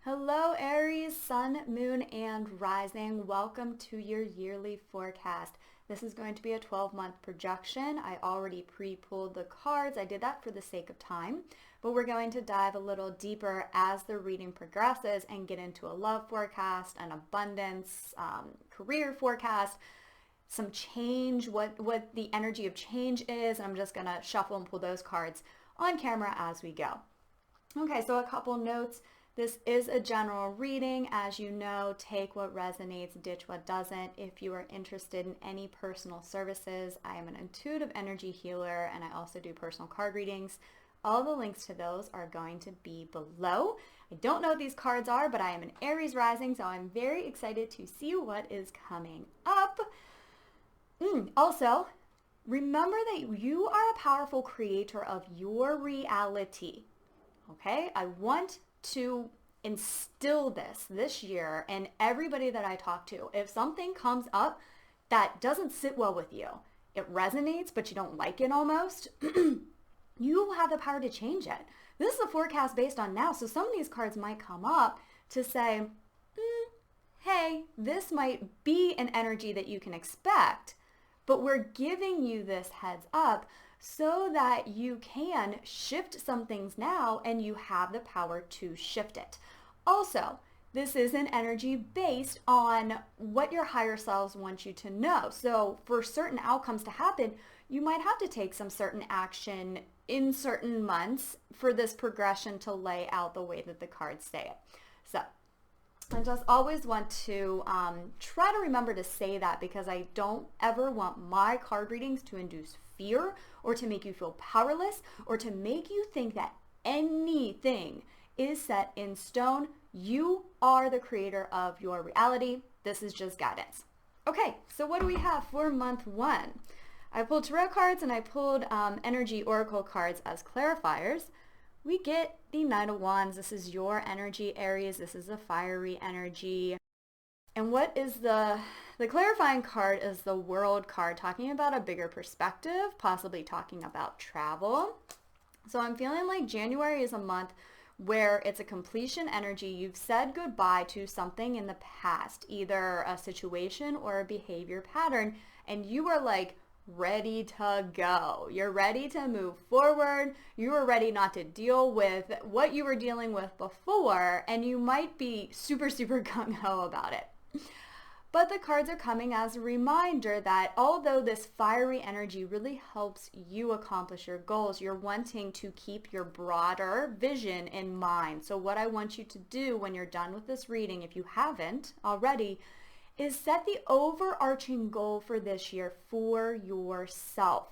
Hello Aries, Sun, Moon, and Rising. Welcome to your yearly forecast. This is going to be a 12-month projection. I already pre-pulled the cards. I did that for the sake of time, but we're going to dive a little deeper as the reading progresses and get into a love forecast, an abundance, career forecast, some change, what the energy of change is. And I'm just gonna shuffle and pull those cards on camera as we go. Okay, so a couple notes. This is a general reading. As you know, take what resonates, ditch what doesn't. If you are interested in any personal services, I am an intuitive energy healer and I also do personal card readings. All the links to those are going to be below. I don't know what these cards are, but I am an Aries rising, so I'm very excited to see what is coming up. Also, remember that you are a powerful creator of your reality. Okay? I want to instill this year in everybody that I talk to. If something comes up that doesn't sit well with you, it resonates, but you don't like it almost, you have the power to change it. This is a forecast based on now, so some of these cards might come up to say, hey, this might be an energy that you can expect, but we're giving you this heads up so that you can shift some things now and you have the power to shift it. Also, this is an energy based on what your higher selves want you to know. So for certain outcomes to happen, you might have to take some certain action in certain months for this progression to lay out the way that the cards say it. So I just always want to try to remember to say that, because I don't ever want my card readings to induce fear or to make you feel powerless or to make you think that anything is set in stone. You are the creator of your reality. This is just guidance. Okay, so what do we have for month one? I pulled tarot cards and I pulled energy oracle cards as clarifiers. We get the Knight of Wands. This is your energy, Aries. This is a fiery energy. And what is the clarifying card is the World card, talking about a bigger perspective, possibly talking about travel. So I'm feeling like January is a month where it's a completion energy. You've said goodbye to something in the past, either a situation or a behavior pattern, and you are like ready to go. You're ready to move forward. You are ready not to deal with what you were dealing with before, and you might be super, super gung-ho about it. But the cards are coming as a reminder that although this fiery energy really helps you accomplish your goals, you're wanting to keep your broader vision in mind. So what I want you to do when you're done with this reading, if you haven't already, is set the overarching goal for this year for yourself.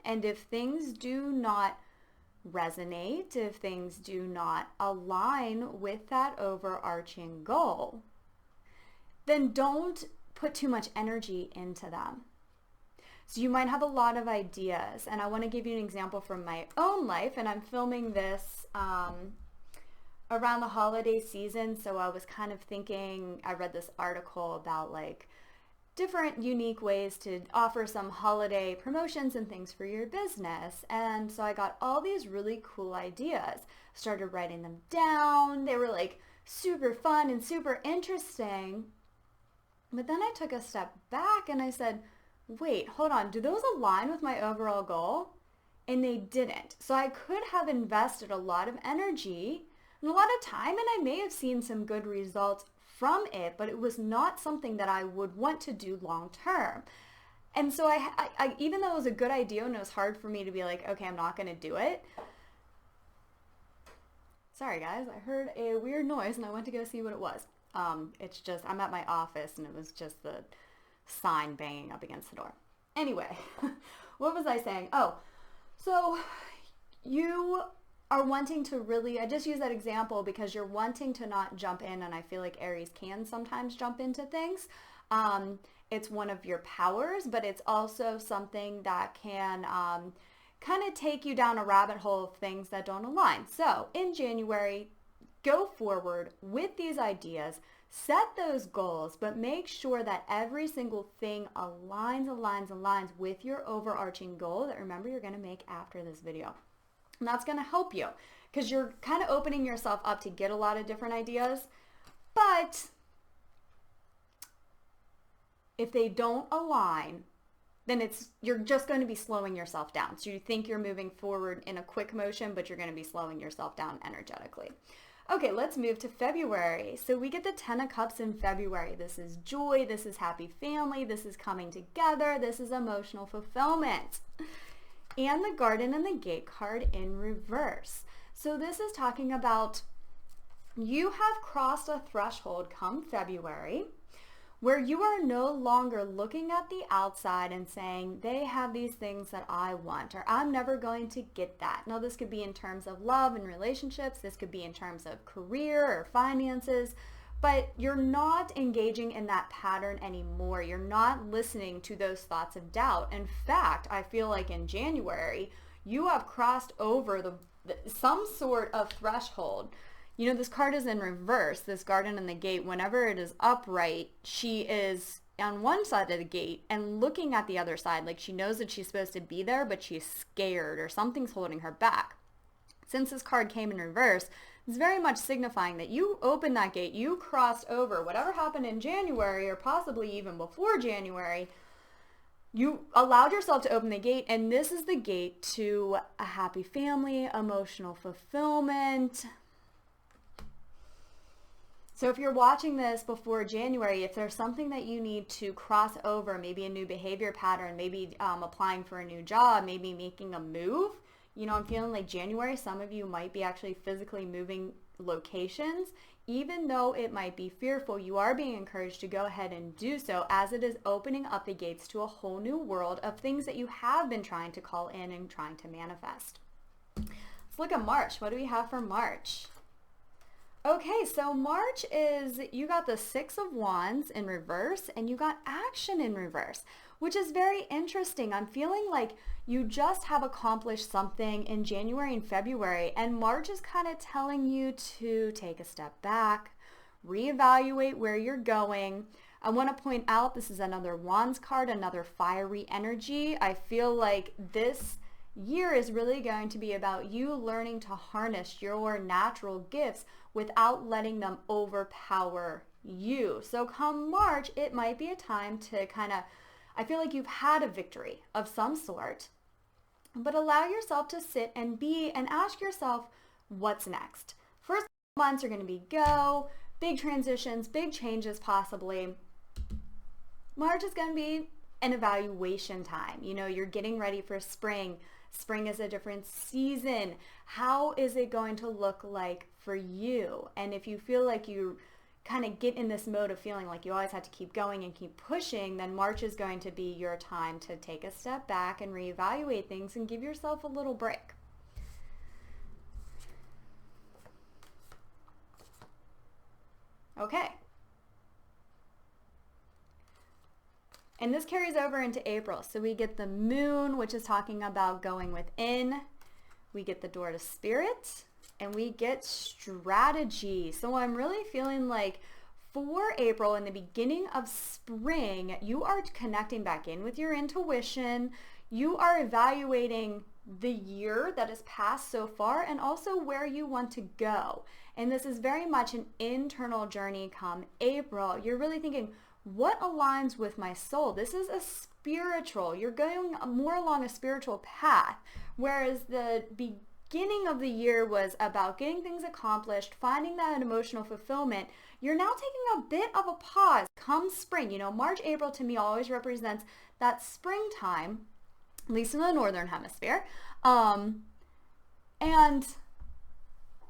And if things do not resonate, if things do not align with that overarching goal, then don't put too much energy into them. So you might have a lot of ideas, and I want to give you an example from my own life, and I'm filming this around the holiday season, so I was kind of thinking, I read this article about like different unique ways to offer some holiday promotions and things for your business. And so I got all these really cool ideas, started writing them down. They were like super fun and super interesting. But then I took a step back and I said, wait, hold on, do those align with my overall goal? And they didn't. So I could have invested a lot of energy and a lot of time, and I may have seen some good results from it, but it was not something that I would want to do long term. And so I even though it was a good idea and it was hard for me to be like, okay, I'm not going to do it. Sorry guys, I heard a weird noise and I went to go see what it was. It's just, I'm at my office and it was just the sign banging up against the door. Anyway, what was I saying? Oh, so you are wanting to really, I just use that example because you're wanting to not jump in, and I feel like Aries can sometimes jump into things. It's one of your powers, but it's also something that can kind of take you down a rabbit hole of things that don't align. So in January, go forward with these ideas, set those goals, but make sure that every single thing aligns with your overarching goal that, remember, you're going to make after this video. And that's going to help you, because you're kind of opening yourself up to get a lot of different ideas. But if they don't align, then you're just going to be slowing yourself down. So you think you're moving forward in a quick motion, but you're going to be slowing yourself down energetically. Okay, let's move to February. So we get the 10 of Cups in February. This is joy, this is happy family, this is coming together, this is emotional fulfillment. And the Garden and the Gate card in reverse. So this is talking about you have crossed a threshold come February where you are no longer looking at the outside and saying, they have these things that I want, or I'm never going to get that. Now, this could be in terms of love and relationships. This could be in terms of career or finances, but you're not engaging in that pattern anymore. You're not listening to those thoughts of doubt. In fact, I feel like in January, you have crossed over some sort of threshold. You know, this card is in reverse, this Garden and the Gate. Whenever it is upright, she is on one side of the gate and looking at the other side, like she knows that she's supposed to be there, but she's scared or something's holding her back. Since this card came in reverse, it's very much signifying that you opened that gate, you crossed over. Whatever happened in January, or possibly even before January, you allowed yourself to open the gate, and this is the gate to a happy family, emotional fulfillment. So if you're watching this before January, if there's something that you need to cross over, maybe a new behavior pattern, maybe applying for a new job, maybe making a move, you know, I'm feeling like January, some of you might be actually physically moving locations. Even though it might be fearful, you are being encouraged to go ahead and do so, as it is opening up the gates to a whole new world of things that you have been trying to call in and trying to manifest. Let's look at March. What do we have for March? Okay, so March is, you got the 6 of Wands in reverse and you got action in reverse, which is very interesting. I'm feeling like you just have accomplished something in January and February, and March is kind of telling you to take a step back, reevaluate where you're going. I want to point out this is another Wands card, another fiery energy. I feel like this year is really going to be about you learning to harness your natural gifts without letting them overpower you. So come March, it might be a time to I feel like you've had a victory of some sort, but allow yourself to sit and be and ask yourself, what's next? First months are going to be big transitions, big changes possibly. March is going to be an evaluation time. You know, you're getting ready for spring. Spring is a different season. How is it going to look like for you? And if you feel like you kind of get in this mode of feeling like you always have to keep going and keep pushing, then March is going to be your time to take a step back and reevaluate things and give yourself a little break. Okay. And this carries over into April. So we get the moon, which is talking about going within. We get the door to spirit, and we get strategy. So I'm really feeling like for April, in the beginning of spring, you are connecting back in with your intuition. You are evaluating the year that has passed so far and also where you want to go. And this is very much an internal journey come April. You're really thinking, what aligns with my soul? This is a spiritual, you're going more along a spiritual path, whereas the beginning of the year was about getting things accomplished, finding that emotional fulfillment. You're now taking a bit of a pause come spring. You know, March, April to me always represents that springtime, at least in the northern hemisphere. And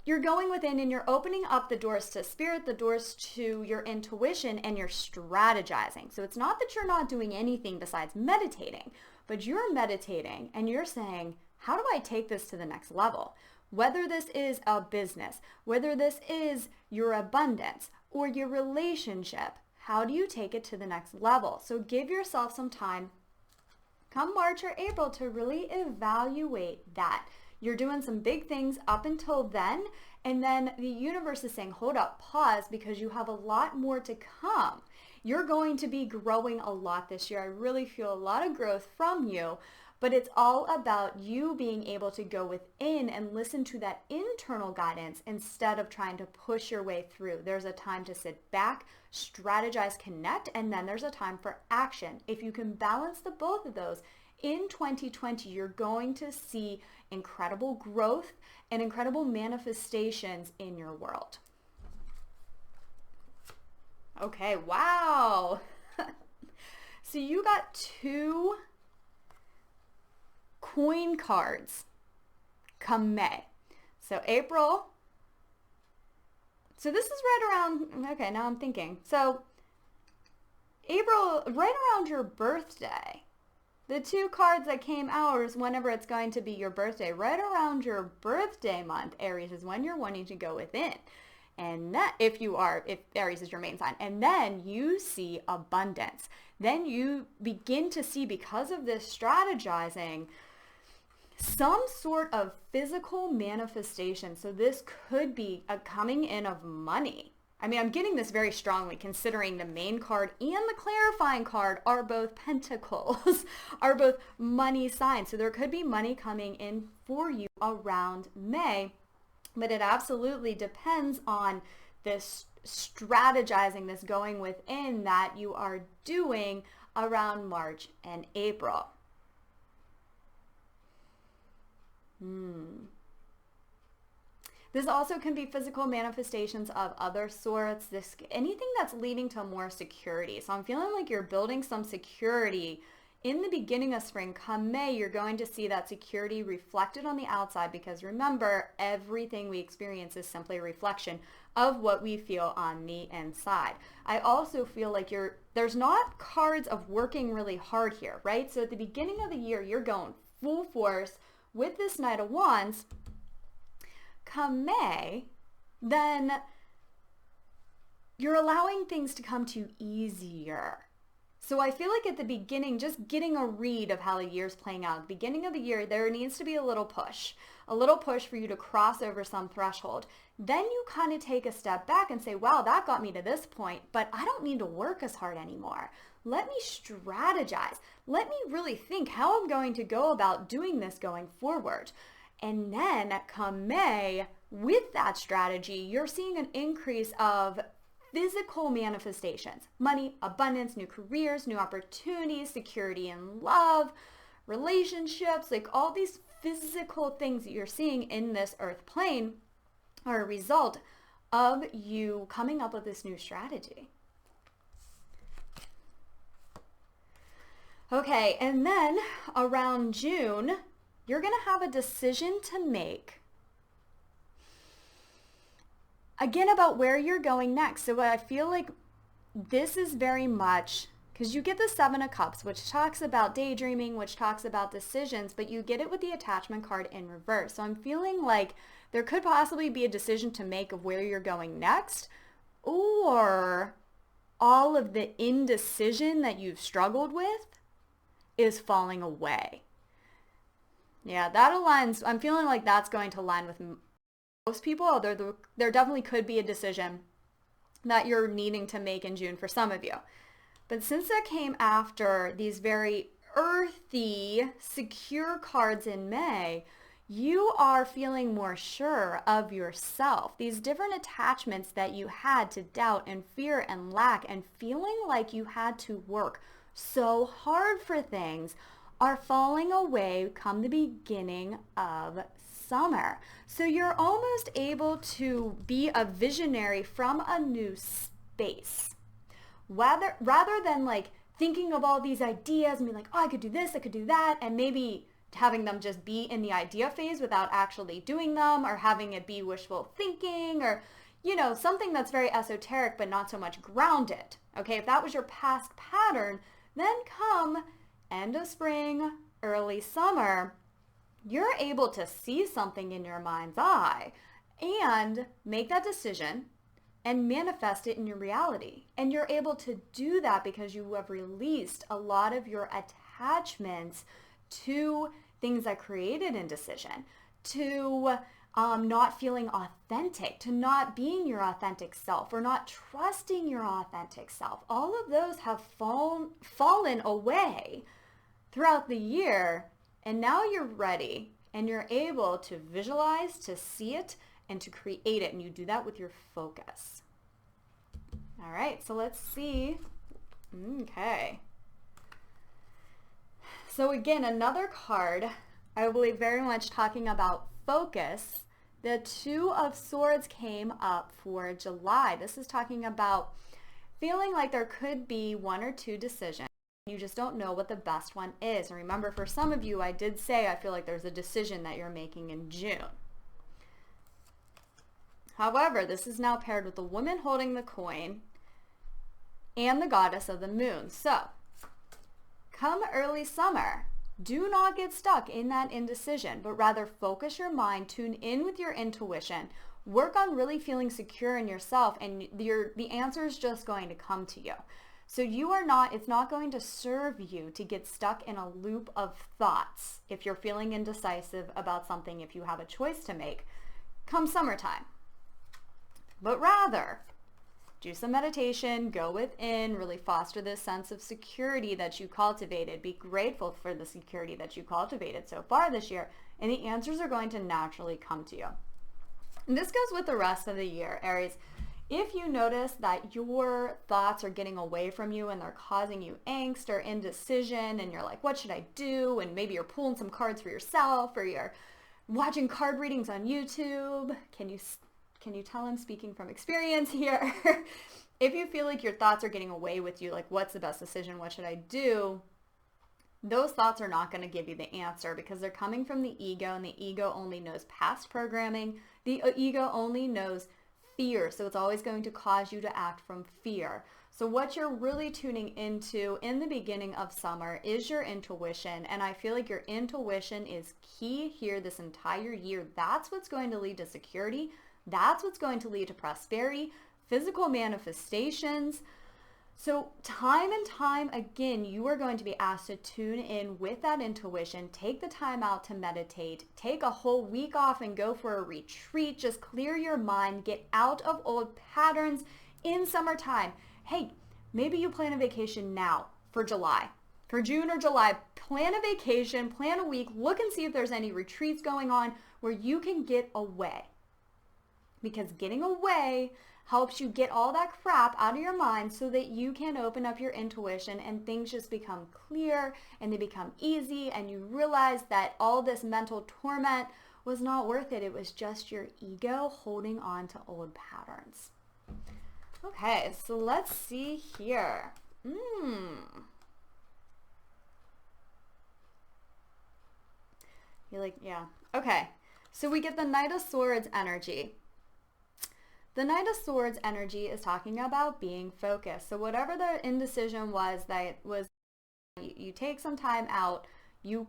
you're going within and you're opening up the doors to spirit, the doors to your intuition, and you're strategizing. So it's not that you're not doing anything besides meditating, but you're meditating and you're saying, how do I take this to the next level? Whether this is a business, whether this is your abundance or your relationship, how do you take it to the next level? So give yourself some time come March or April to really evaluate that. You're doing some big things up until then, and then the universe is saying, hold up, pause, because you have a lot more to come. You're going to be growing a lot this year. I really feel a lot of growth from you, but it's all about you being able to go within and listen to that internal guidance instead of trying to push your way through. There's a time to sit back, strategize, connect, and then there's a time for action. If you can balance the both of those, in 2020, you're going to see incredible growth and incredible manifestations in your world. Okay, wow. So you got 2 coin cards come May. So April. So this is right around, okay, now I'm thinking. So April, right around your birthday. The 2 cards that came out is whenever it's going to be your birthday. Right around your birthday month, Aries, is when you're wanting to go within. And that, if Aries is your main sign, and then you see abundance. Then you begin to see, because of this strategizing, some sort of physical manifestation. So this could be a coming in of money. I mean, I'm getting this very strongly considering the main card and the clarifying card are both pentacles, are both money signs. So there could be money coming in for you around May, but it absolutely depends on this strategizing, this going within that you are doing around March and April. This also can be physical manifestations of other sorts. Anything that's leading to more security. So I'm feeling like you're building some security in the beginning of spring. Come May, you're going to see that security reflected on the outside, because remember, everything we experience is simply a reflection of what we feel on the inside. I also feel like there's not cards of working really hard here, right? So at the beginning of the year, you're going full force with this Knight of Wands. Come May, then you're allowing things to come to you easier. So I feel like at the beginning, just getting a read of how the year's playing out, at the beginning of the year, there needs to be a little push for you to cross over some threshold. Then you kind of take a step back and say, wow, that got me to this point, but I don't need to work as hard anymore. Let me strategize. Let me really think how I'm going to go about doing this going forward. And then come May, with that strategy, you're seeing an increase of physical manifestations, money, abundance, new careers, new opportunities, security in love, relationships, like all these physical things that you're seeing in this earth plane are a result of you coming up with this new strategy. Okay, and then around June, you're going to have a decision to make, again, about where you're going next. So I feel like this is very much, because you get the 7 of Cups, which talks about daydreaming, which talks about decisions, but you get it with the attachment card in reverse. So I'm feeling like there could possibly be a decision to make of where you're going next, or all of the indecision that you've struggled with is falling away. Yeah, that aligns. I'm feeling like that's going to align with most people, although there definitely could be a decision that you're needing to make in June for some of you. But since that came after these very earthy, secure cards in May, you are feeling more sure of yourself. These different attachments that you had to doubt and fear and lack and feeling like you had to work so hard for things are falling away come the beginning of summer. So you're almost able to be a visionary from a new space. Rather than like thinking of all these ideas and be like, oh, I could do this, I could do that, and maybe having them just be in the idea phase without actually doing them, or having it be wishful thinking, or, you know, something that's very esoteric but not so much grounded. Okay, if that was your past pattern, then come end of spring, early summer, you're able to see something in your mind's eye and make that decision and manifest it in your reality. And you're able to do that because you have released a lot of your attachments to things that created indecision, to not feeling authentic, to not being your authentic self, or not trusting your authentic self. All of those have fallen away throughout the year And now you're ready and you're able to visualize, to see it, and to create it. And you do that with your focus. All right, so let's see. Okay. So again, another card, I believe very much talking about focus. The Two of Swords came up for July. This is talking about feeling like there could be one or two decisions. You just don't know what the best one is. And remember, for some of you, I did say I feel like there's a decision that you're making in June. However, this is now paired with the woman holding the coin and the goddess of the moon. So, come early summer, do not get stuck in that indecision, but rather focus your mind, tune in with your intuition, work on really feeling secure in yourself, and the answer is just going to come to you. So it's not going to serve you to get stuck in a loop of thoughts if you're feeling indecisive about something, if you have a choice to make, come summertime. But rather, do some meditation, go within, really foster this sense of security that you cultivated. Be grateful for the security that you cultivated so far this year, and the answers are going to naturally come to you. And this goes with the rest of the year, Aries. If you notice that your thoughts are getting away from you and they're causing you angst or indecision, and you're like, what should I do? And maybe you're pulling some cards for yourself, or you're watching card readings on YouTube. Can you tell I'm speaking from experience here? If you feel like your thoughts are getting away with you, like what's the best decision? What should I do? Those thoughts are not going to give you the answer because they're coming from the ego, and the ego only knows past programming. The ego only knows fear. So it's always going to cause you to act from fear. So what you're really tuning into in the beginning of summer is your intuition. And I feel like your intuition is key here this entire year. That's what's going to lead to security. That's what's going to lead to prosperity, physical manifestations. So time and time again, you are going to be asked to tune in with that intuition. Take the time out to meditate. Take a whole week off and go for a retreat. Just clear your mind. Get out of old patterns in summertime. Hey, maybe you plan a vacation now for July. For June or July, plan a vacation, plan a week. Look and see if there's any retreats going on where you can get away. Because getting away helps you get all that crap out of your mind so that you can open up your intuition and things just become clear and they become easy, and you realize that all this mental torment was not worth it. It was just your ego holding on to old patterns. Okay, so let's see here. You're like, yeah. Okay, so we get the Knight of Swords energy. The Knight of Swords energy is talking about being focused. So whatever the indecision was, you take some time out, you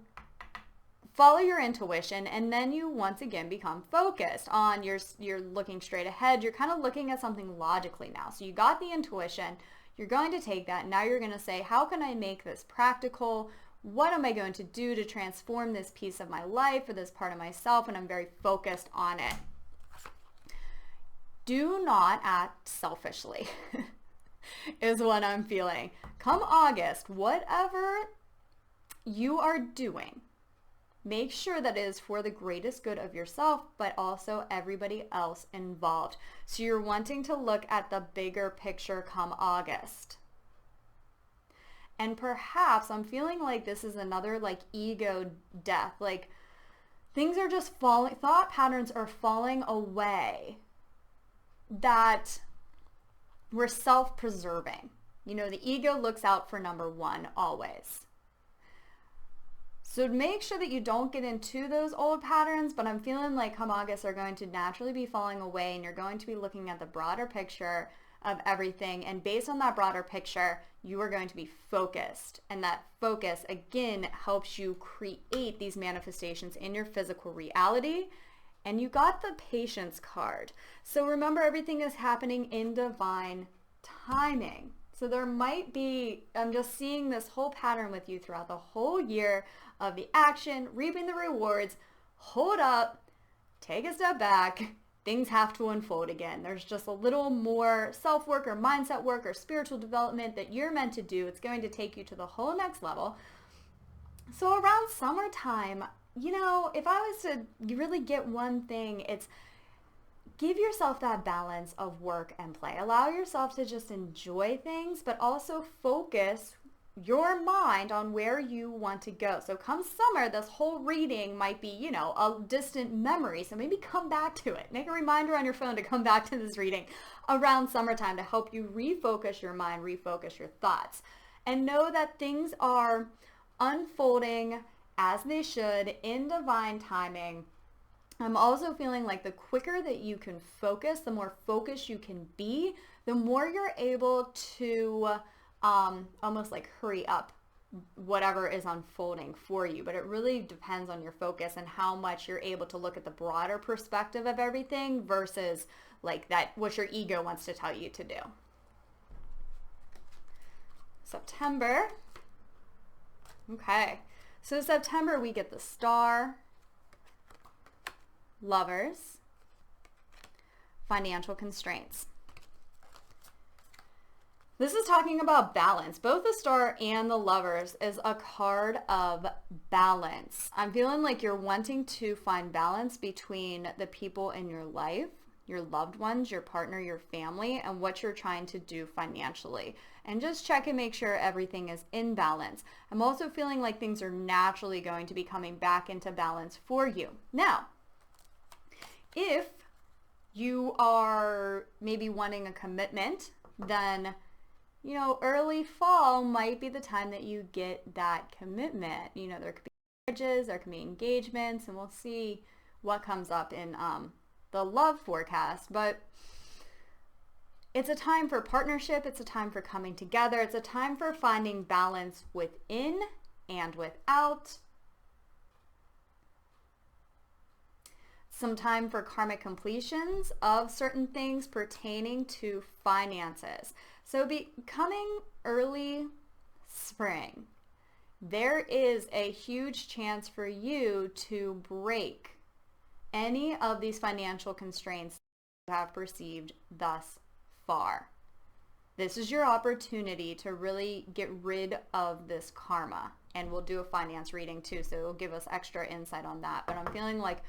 follow your intuition, and then you once again become focused on you're looking straight ahead. You're kind of looking at something logically now. So you got the intuition, you're going to take that. Now you're going to say, how can I make this practical? What am I going to do to transform this piece of my life or this part of myself? And I'm very focused on it. Do not act selfishly is what I'm feeling. Come August, whatever you are doing, make sure that it is for the greatest good of yourself, but also everybody else involved. So you're wanting to look at the bigger picture come August. And perhaps I'm feeling like this is another like ego death. Like things are just falling, thought patterns are falling away that we're self-preserving. You know, the ego looks out for number one always. So make sure that you don't get into those old patterns, but I'm feeling like come August are going to naturally be falling away, and you're going to be looking at the broader picture of everything. And based on that broader picture, you are going to be focused. And that focus, again, helps you create these manifestations in your physical reality. And you got the Patience card. So remember, everything is happening in divine timing. So there might be, I'm just seeing this whole pattern with you throughout the whole year of the action, reaping the rewards. Hold up, take a step back. Things have to unfold again. There's just a little more self-work or mindset work or spiritual development that you're meant to do. It's going to take you to the whole next level. So around summertime, if I was to really get one thing, it's give yourself that balance of work and play. Allow yourself to just enjoy things, but also focus your mind on where you want to go. So come summer, this whole reading might be, a distant memory. So maybe come back to it. Make a reminder on your phone to come back to this reading around summertime to help you refocus your mind, refocus your thoughts. And know that things are unfolding as they should in divine timing. I'm also feeling like the quicker that you can focus, the more focused you can be, the more you're able to almost like hurry up whatever is unfolding for you. But it really depends on your focus and how much you're able to look at the broader perspective of everything versus like that what your ego wants to tell you to do. September. Okay. So September we get the Star, Lovers, financial constraints. This is talking about balance. Both the Star and the Lovers is a card of balance. I'm feeling like you're wanting to find balance between the people in your life, your loved ones, your partner, your family, and what you're trying to do financially. And just check and make sure everything is in balance. I'm also feeling like things are naturally going to be coming back into balance for you. Now, if you are maybe wanting a commitment, then, early fall might be the time that you get that commitment. There could be marriages, there could be engagements, and we'll see what comes up in the love forecast. But it's a time for partnership. It's a time for coming together. It's a time for finding balance within and without. Some time for karmic completions of certain things pertaining to finances. So becoming early spring, there is a huge chance for you to break any of these financial constraints you have perceived thus far. This is your opportunity to really get rid of this karma. And we'll do a finance reading too, so it'll give us extra insight on that. But I'm feeling like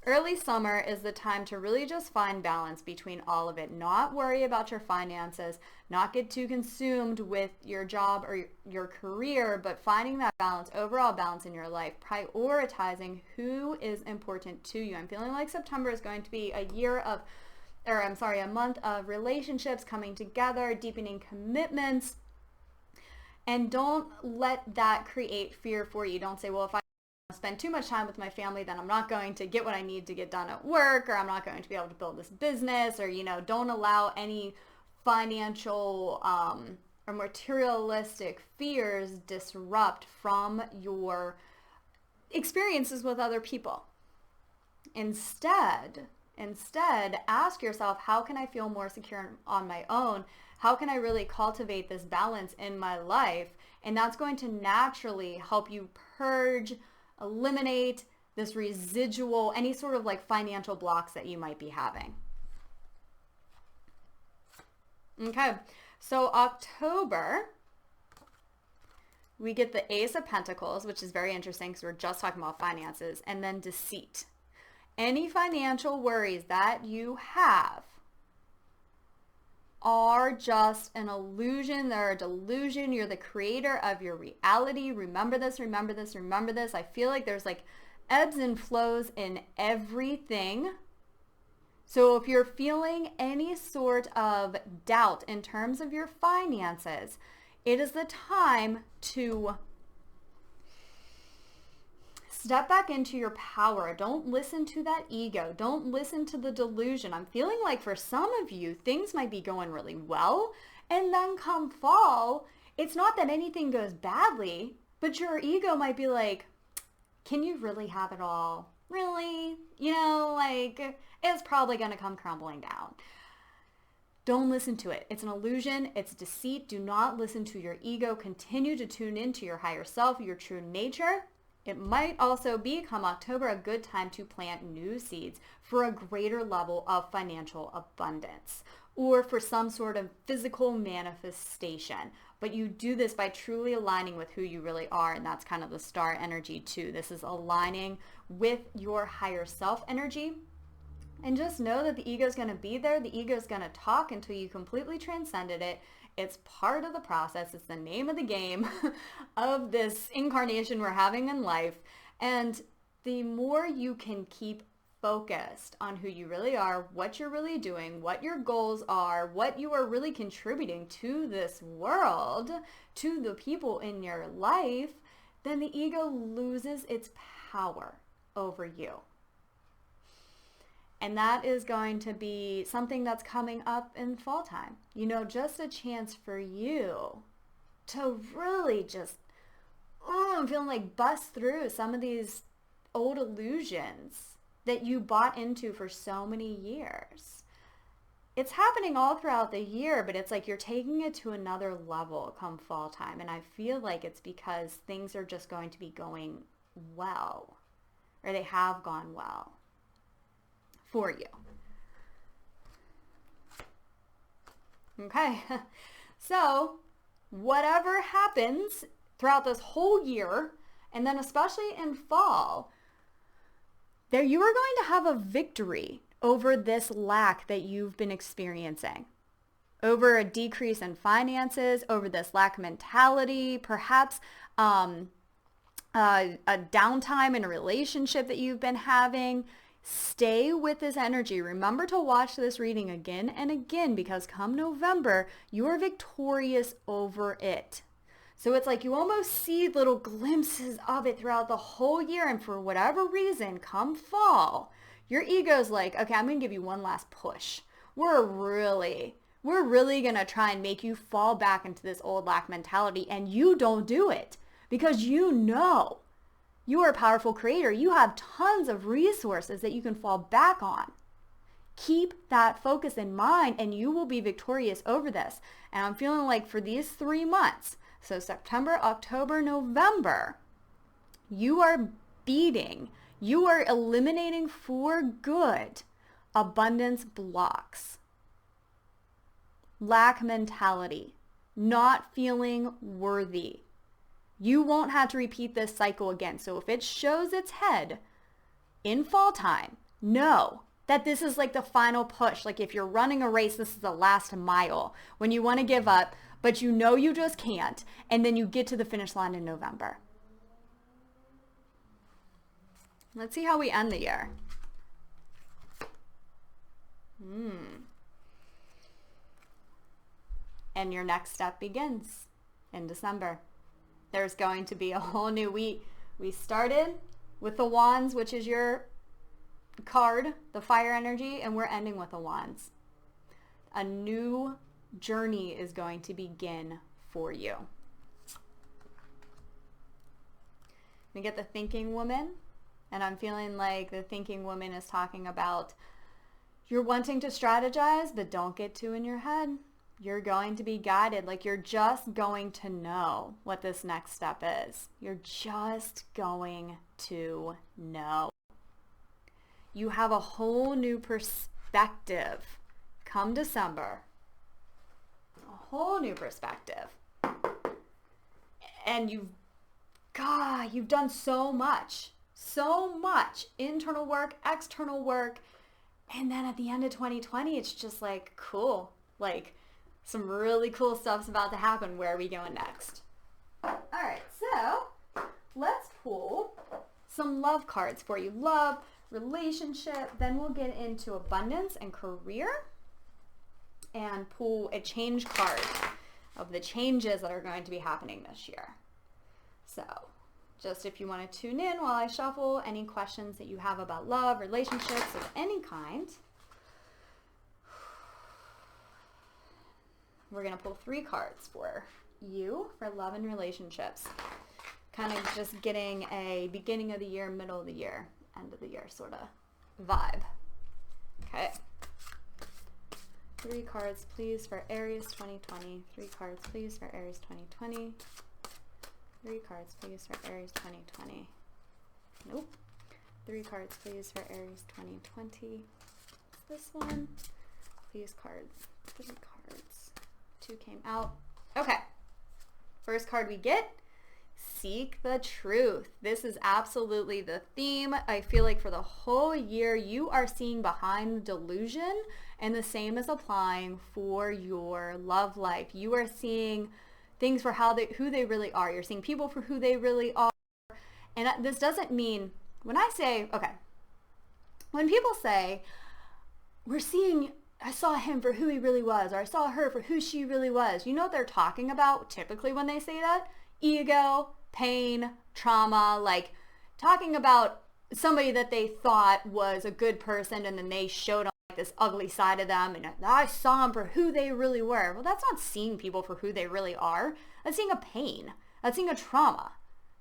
early summer is the time to really just find balance between all of it. Not worry about your finances, not get too consumed with your job or your career, but finding that balance, overall balance in your life, prioritizing who is important to you. I'm feeling like September is going to be a month of relationships coming together, deepening commitments, and don't let that create fear for you. Don't say, well, if I spend too much time with my family, then I'm not going to get what I need to get done at work, or I'm not going to be able to build this business, or, don't allow any financial or materialistic fears disrupt from your experiences with other people. Instead, ask yourself, how can I feel more secure on my own? How can I really cultivate this balance in my life? And that's going to naturally help you purge, eliminate this residual, any sort of like financial blocks that you might be having. Okay, so October, we get the Ace of Pentacles, which is very interesting because we're just talking about finances, and then deceit. Any financial worries that you have are just an illusion. They're a delusion. You're the creator of your reality. Remember this, remember this, remember this. I feel like there's like ebbs and flows in everything. So if you're feeling any sort of doubt in terms of your finances, it is the time to step back into your power. Don't listen to that ego. Don't listen to the delusion. I'm feeling like for some of you, things might be going really well. And then come fall, it's not that anything goes badly, but your ego might be like, can you really have it all? Really? It's probably going to come crumbling down. Don't listen to it. It's an illusion. It's deceit. Do not listen to your ego. Continue to tune into your higher self, your true nature. It might also be, come October, a good time to plant new seeds for a greater level of financial abundance or for some sort of physical manifestation. But you do this by truly aligning with who you really are, and that's kind of the star energy too. This is aligning with your higher self energy. And just know that the ego is going to be there. The ego is going to talk until you completely transcended it. It's part of the process. It's the name of the game of this incarnation we're having in life. And the more you can keep focused on who you really are, what you're really doing, what your goals are, what you are really contributing to this world, to the people in your life, then the ego loses its power over you. And that is going to be something that's coming up in fall time. Just a chance for you to really just, I'm feeling like bust through some of these old illusions that you bought into for so many years. It's happening all throughout the year, but it's like you're taking it to another level come fall time. And I feel like it's because things are just going to be going well, or they have gone well for you. Okay, so whatever happens throughout this whole year, and then especially in fall, there you are going to have a victory over this lack that you've been experiencing, over a decrease in finances, over this lack mentality, perhaps a downtime in a relationship that you've been having. Stay with this energy. Remember to watch this reading again and again, because come November, you are victorious over it. So it's like you almost see little glimpses of it throughout the whole year. And for whatever reason, come fall, your ego's like, okay, I'm going to give you one last push. We're really going to try and make you fall back into this old lack mentality. And you don't do it because you are a powerful creator. You have tons of resources that you can fall back on. Keep that focus in mind and you will be victorious over this. And I'm feeling like for these 3 months, so September, October, November, you are eliminating for good abundance blocks, lack mentality, not feeling worthy. You won't have to repeat this cycle again. So if it shows its head in fall time, know that this is like the final push. Like if you're running a race, this is the last mile when you want to give up, but you just can't. And then you get to the finish line in November. Let's see how we end the year. And your next step begins in December. There's going to be a whole new week. We started with the wands, which is your card, the fire energy, and we're ending with the wands. A new journey is going to begin for you. We get the thinking woman, and I'm feeling like the thinking woman is talking about you're wanting to strategize, but don't get too in your head. You're going to be guided. Like you're just going to know what this next step is. You're just going to know. You have a whole new perspective come December. A whole new perspective. And you've done so much internal work, external work. And then at the end of 2020, it's just like, cool. Like, some really cool stuff's about to happen. Where are we going next? All right, so let's pull some love cards for you. Love, relationship, then we'll get into abundance and career and pull a change card of the changes that are going to be happening this year. So just if you want to tune in while I shuffle, any questions that you have about love, relationships of any kind, we're going to pull 3 cards for you for love and relationships. Kind of just getting a beginning of the year, middle of the year, end of the year sort of vibe. Okay. 3 cards, please, for Aries 2020. 3 cards, please, for Aries 2020. 3 cards, please, for Aries 2020. Nope. 3 cards, please, for Aries 2020. It's this one. Please, cards. 3 cards. 2 came out. Okay. First card we get, seek the truth. This is absolutely the theme. I feel like for the whole year, you are seeing behind the delusion, and the same is applying for your love life. You are seeing things for who they really are. You're seeing people for who they really are. And this doesn't mean, when people say, I saw him for who he really was, or I saw her for who she really was, you know what they're talking about typically when they say that? Ego, pain, trauma, like talking about somebody that they thought was a good person and then they showed them like this ugly side of them, and I saw them for who they really were. Well, that's not seeing people for who they really are. That's seeing a pain. That's seeing a trauma.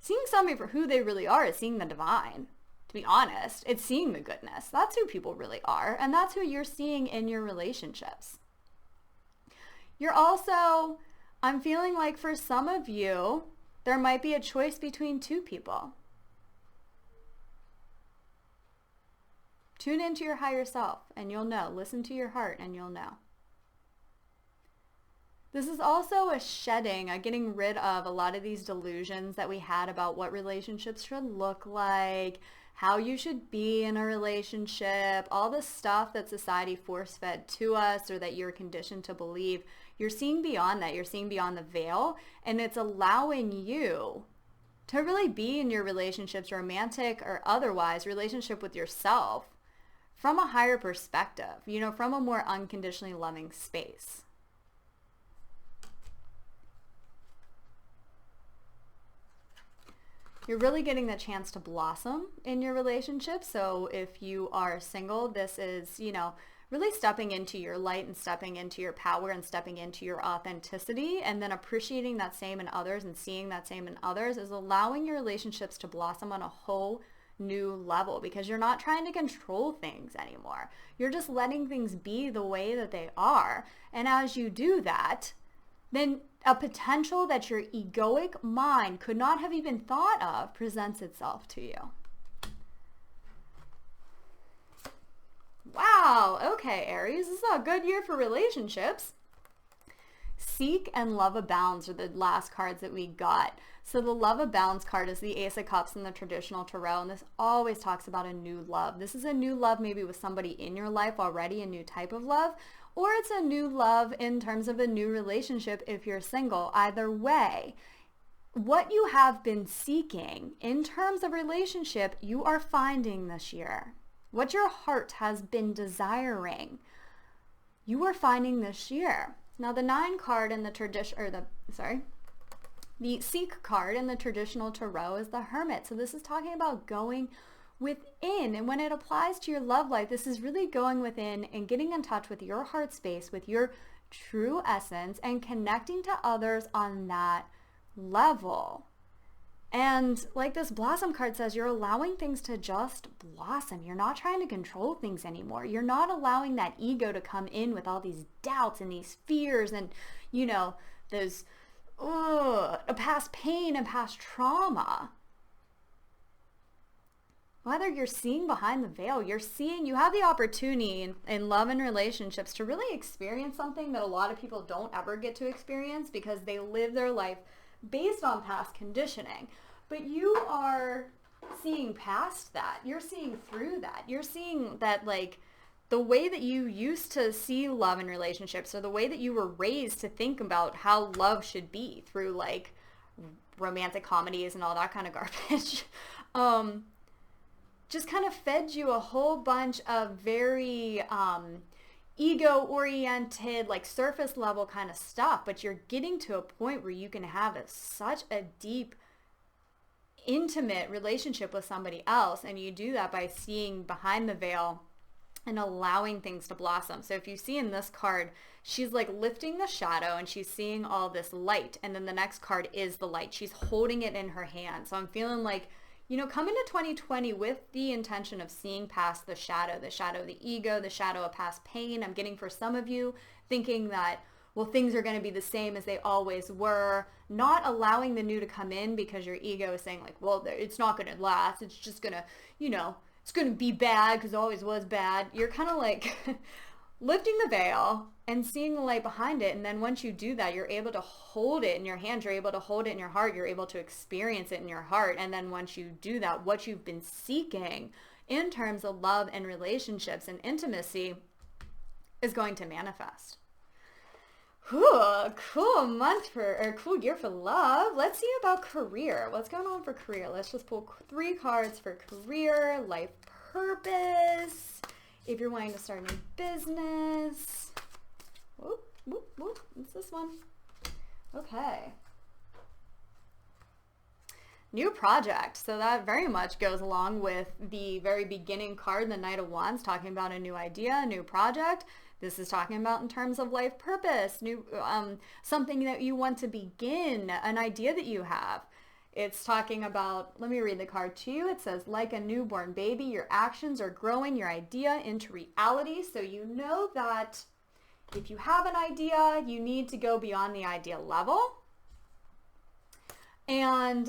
Seeing somebody for who they really are is seeing the divine. To be honest, it's seeing the goodness. That's who people really are, and that's who you're seeing in your relationships. You're also, I'm feeling like for some of you, there might be a choice between 2 people. Tune into your higher self and you'll know. Listen to your heart and you'll know. This is also a shedding, a getting rid of a lot of these delusions that we had about what relationships should look like, how you should be in a relationship, all the stuff that society force-fed to us or that you're conditioned to believe. You're seeing beyond that. You're seeing beyond the veil, and it's allowing you to really be in your relationships, romantic or otherwise, relationship with yourself from a higher perspective, from a more unconditionally loving space. You're really getting the chance to blossom in your relationship. So if you are single, this is, really stepping into your light and stepping into your power and stepping into your authenticity, and then appreciating that same in others and seeing that same in others is allowing your relationships to blossom on a whole new level, because you're not trying to control things anymore. You're just letting things be the way that they are. And as you do that, then a potential that your egoic mind could not have even thought of presents itself to you. Wow, okay, Aries, this is a good year for relationships. Seek and love abounds are the last cards that we got. So the love abounds card is the Ace of Cups in the traditional tarot, and this always talks about a new love. This is a new love maybe with somebody in your life already, a new type of love, or it's a new love in terms of a new relationship if you're single. Either way, what you have been seeking in terms of relationship, you are finding this year. What your heart has been desiring, you are finding this year. Now the 9 card in the the Seek card in the traditional tarot is the Hermit. So this is talking about going within, and when it applies to your love life, this is really going within and getting in touch with your heart space, with your true essence, and connecting to others on that level. And like this Blossom card says, you're allowing things to just blossom. You're not trying to control things anymore. You're not allowing that ego to come in with all these doubts and these fears and, there's a past pain and past trauma. Whether you're seeing behind the veil, you have the opportunity in love and relationships to really experience something that a lot of people don't ever get to experience because they live their life based on past conditioning. But you are seeing past that. You're seeing through that. You're seeing that, like, the way that you used to see love in relationships, or the way that you were raised to think about how love should be through, like, romantic comedies and all that kind of garbage, just kind of fed you a whole bunch of very ego-oriented, like surface level kind of stuff. But you're getting to a point where you can have such a deep, intimate relationship with somebody else, and you do that by seeing behind the veil and allowing things to blossom. So if you see in this card, she's like lifting the shadow and she's seeing all this light, and then the next card is the light. She's holding it in her hand. So I'm feeling like, come into 2020 with the intention of seeing past the shadow of the ego, the shadow of past pain. I'm getting for some of you thinking that well, things are going to be the same as they always were, not allowing the new to come in because your ego is saying like, well, it's not going to last. It's just going to, it's going to be bad because it always was bad. You're kind of like lifting the veil and seeing the light behind it. And then once you do that, you're able to hold it in your hands. You're able to hold it in your heart. You're able to experience it in your heart. And then once you do that, what you've been seeking in terms of love and relationships and intimacy is going to manifest. Ooh, cool year for love. Let's see about career. What's going on for career? Let's just pull 3 cards for career, life purpose. If you're wanting to start a new business. Whoop, whoop, whoop. What's this one? Okay. New project. So that very much goes along with the very beginning card, the Knight of Wands, talking about a new idea, a new project. This is talking about in terms of life purpose, new something that you want to begin, an idea that you have. It's talking about, let me read the card to you. It says, like a newborn baby, your actions are growing your idea into reality. So you know that if you have an idea, you need to go beyond the idea level and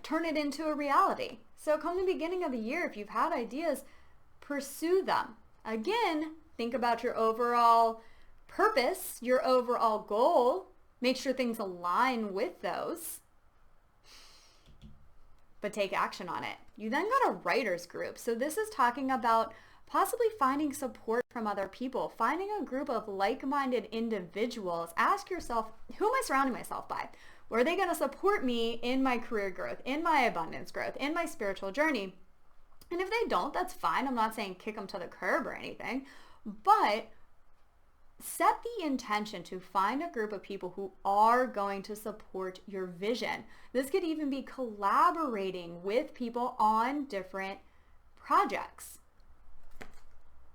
turn it into a reality. So come the beginning of the year, if you've had ideas, pursue them. Again, think about your overall purpose, your overall goal. Make sure things align with those, but take action on it. You then got a writer's group. So this is talking about possibly finding support from other people, finding a group of like-minded individuals. Ask yourself, who am I surrounding myself by? Where are they going to support me in my career growth, in my abundance growth, in my spiritual journey? And if they don't, that's fine. I'm not saying kick them to the curb or anything, but set the intention to find a group of people who are going to support your vision. This could even be collaborating with people on different projects.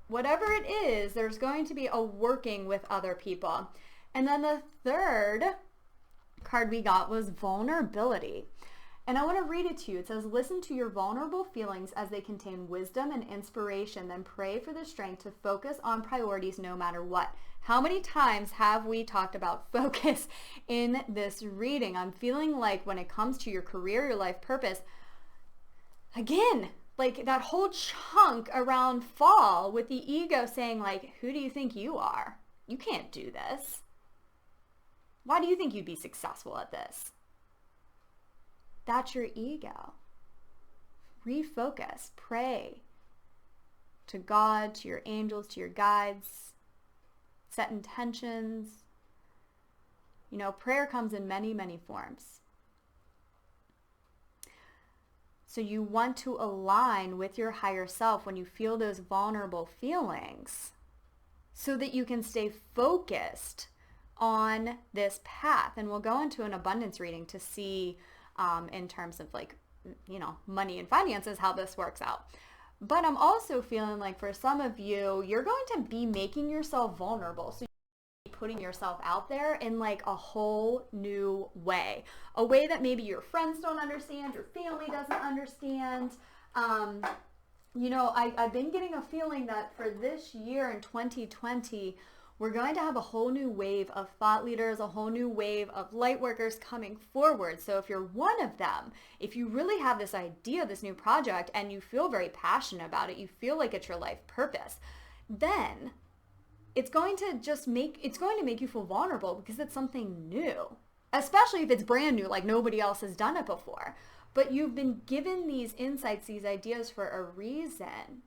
Whatever it is, there's going to be a working with other people. And then the third card we got was vulnerability. And I want to read it to you. It says, listen to your vulnerable feelings as they contain wisdom and inspiration, then pray for the strength to focus on priorities no matter what. How many times have we talked about focus in this reading? I'm feeling like when it comes to your career, your life purpose, again, like that whole chunk around fall with the ego saying like, who do you think you are? You can't do this. Why do you think you'd be successful at this? That's your ego. Refocus, pray to God, to your angels, to your guides, set intentions. You know, prayer comes in many, many forms. So you want to align with your higher self when you feel those vulnerable feelings so that you can stay focused on this path. And we'll go into an abundance reading to see in terms of like, you know, money and finances, how this works out. But I'm also feeling like for some of you, you're going to be making yourself vulnerable. So you're putting yourself out there in like a whole new way, a way that maybe your friends don't understand, your family doesn't understand. You know, I've been getting a feeling that for this year in 2020, we're going to have a whole new wave of thought leaders, a whole new wave of light workers coming forward. So if you're one of them, if you really have this idea, this new project, and you feel very passionate about it, you feel like it's your life purpose, then it's going to make you feel vulnerable because it's something new, especially if it's brand new, like nobody else has done it before. But you've been given these insights, these ideas for a reason.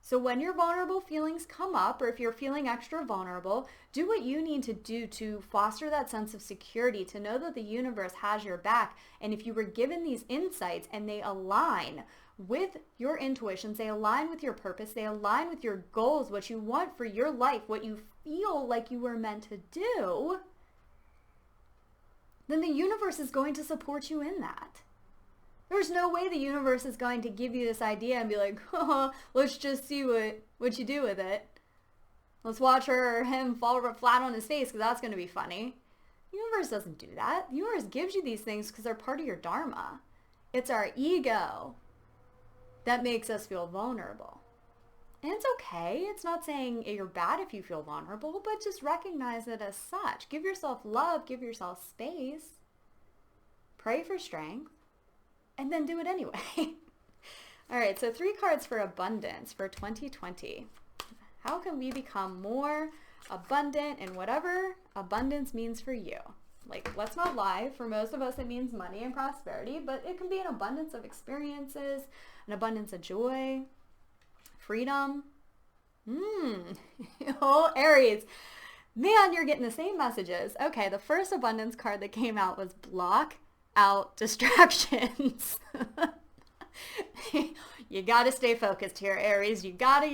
So when your vulnerable feelings come up, or if you're feeling extra vulnerable, do what you need to do to foster that sense of security, to know that the universe has your back. And if you were given these insights and they align with your intuitions, they align with your purpose, they align with your goals, what you want for your life, what you feel like you were meant to do, then the universe is going to support you in that. There's no way the universe is going to give you this idea and be like, oh, let's just see what you do with it. Let's watch her or him fall flat on his face because that's going to be funny. The universe doesn't do that. The universe gives you these things because they're part of your dharma. It's our ego that makes us feel vulnerable. And it's okay. It's not saying you're bad if you feel vulnerable, but just recognize it as such. Give yourself love, give yourself space. Pray for strength, and then do it anyway. All right, so 3 cards for abundance for 2020. How can we become more abundant in whatever abundance means for you? Like, let's not lie. For most of us, it means money and prosperity, but it can be an abundance of experiences, an abundance of joy, freedom. Oh, Aries. Man, you're getting the same messages. Okay, the first abundance card that came out was block out distractions. You gotta stay focused here, Aries. You gotta.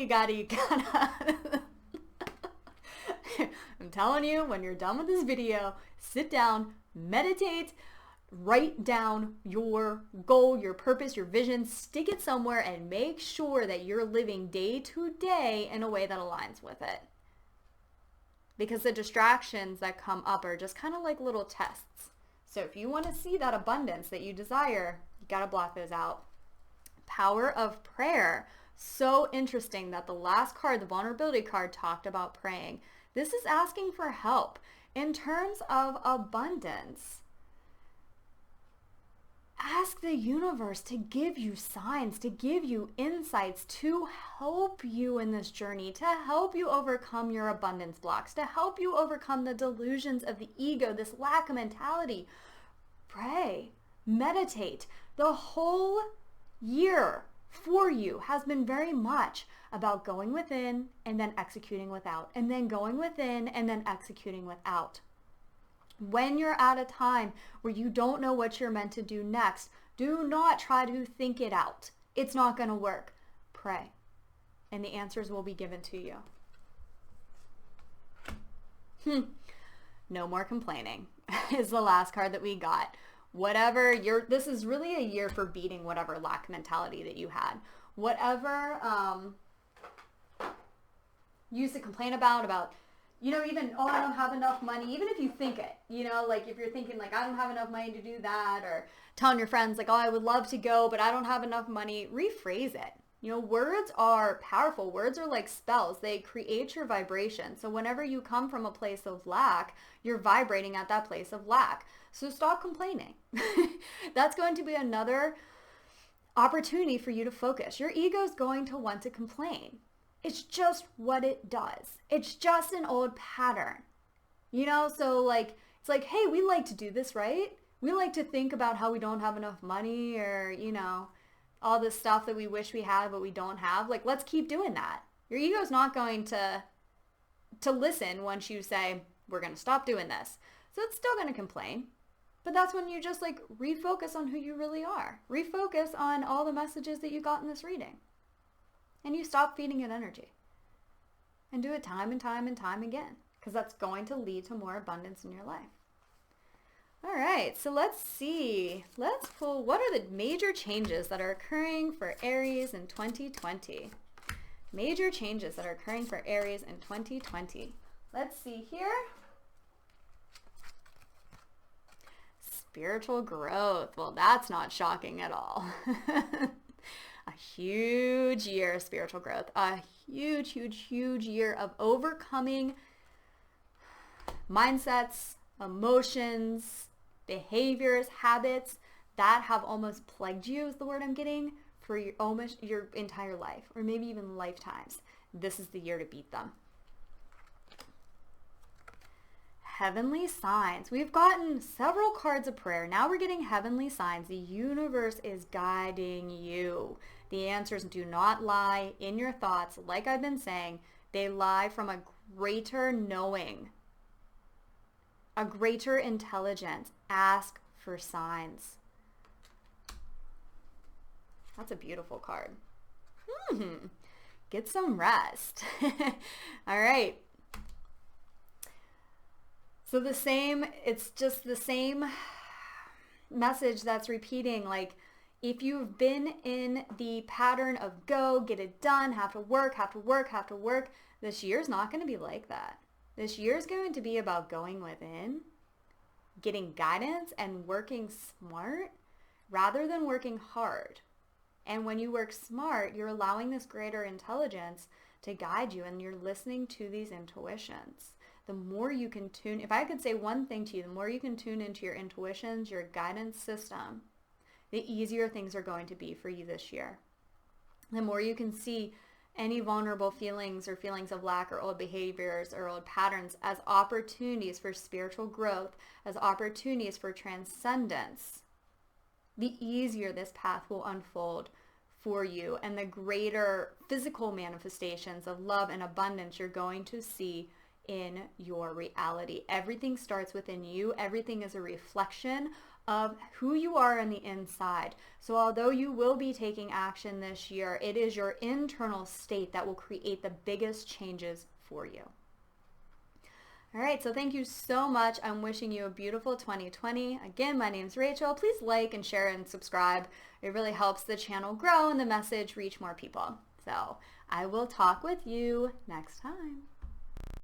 I'm telling you, when you're done with this video, sit down, meditate, write down your goal, your purpose, your vision, stick it somewhere, and make sure that you're living day to day in a way that aligns with it. Because the distractions that come up are just kind of like little tests. So if you want to see that abundance that you desire, you got to block those out. Power of prayer. So interesting that the last card, the vulnerability card, talked about praying. This is asking for help in terms of abundance. Ask the universe to give you signs, to give you insights, to help you in this journey, to help you overcome your abundance blocks, to help you overcome the delusions of the ego, this lack of mentality. Pray, meditate. The whole year for you has been very much about going within and then executing without, and then going within and then executing without. When you're at a time where you don't know what you're meant to do next, do not try to think it out. It's not going to work. Pray, and the answers will be given to you. No more complaining is the last card that we got. This is really a year for beating whatever lack mentality that you had. Whatever you used to complain about, even, I don't have enough money, even if you think it, like if you're thinking like, I don't have enough money to do that, or telling your friends like, oh, I would love to go, but I don't have enough money, rephrase it. Words are powerful. Words are like spells. They create your vibration. So whenever you come from a place of lack, you're vibrating at that place of lack. So stop complaining. That's going to be another opportunity for you to focus. Your ego is going to want to complain. It's just what it does. It's just an old pattern. So like, it's like, hey, we like to do this, right? We like to think about how we don't have enough money, or, all this stuff that we wish we had but we don't have. Like, let's keep doing that. Your ego's not going to listen once you say, we're going to stop doing this. So it's still going to complain. But that's when you just like refocus on who you really are. Refocus on all the messages that you got in this reading. And you stop feeding it energy. And do it time and time and time again. Because that's going to lead to more abundance in your life. All right, so let's see. Let's pull, what are the major changes that are occurring for Aries in 2020? Major changes that are occurring for Aries in 2020. Let's see here. Spiritual growth. Well, that's not shocking at all. A huge year of spiritual growth. A huge, huge, huge year of overcoming mindsets, emotions, behaviors, habits that have almost plagued you, is the word I'm getting, for almost your entire life, or maybe even lifetimes. This is the year to beat them. Heavenly signs. We've gotten several cards of prayer. Now we're getting heavenly signs. The universe is guiding you. The answers do not lie in your thoughts. Like I've been saying, they lie from a greater knowing, a greater intelligence. Ask for signs. That's a beautiful card. Get some rest. All right. So it's just the same message that's repeating. Like, if you've been in the pattern of go, get it done, have to work, this year's not going to be like that. This year's going to be about going within, getting guidance, and working smart rather than working hard. And when you work smart, you're allowing this greater intelligence to guide you, and you're listening to these intuitions. The more you can tune, if I could say one thing to you, the more you can tune into your intuitions, your guidance system, the easier things are going to be for you this year. The more you can see any vulnerable feelings or feelings of lack or old behaviors or old patterns as opportunities for spiritual growth, as opportunities for transcendence, the easier this path will unfold for you, and the greater physical manifestations of love and abundance you're going to see in your reality. Everything starts within you. Everything is a reflection of who you are on the inside. So although you will be taking action this year, it is your internal state that will create the biggest changes for you. All right, so thank you so much. I'm wishing you a beautiful 2020. Again, my name's Rachel. Please like and share and subscribe. It really helps the channel grow and the message reach more people. So I will talk with you next time.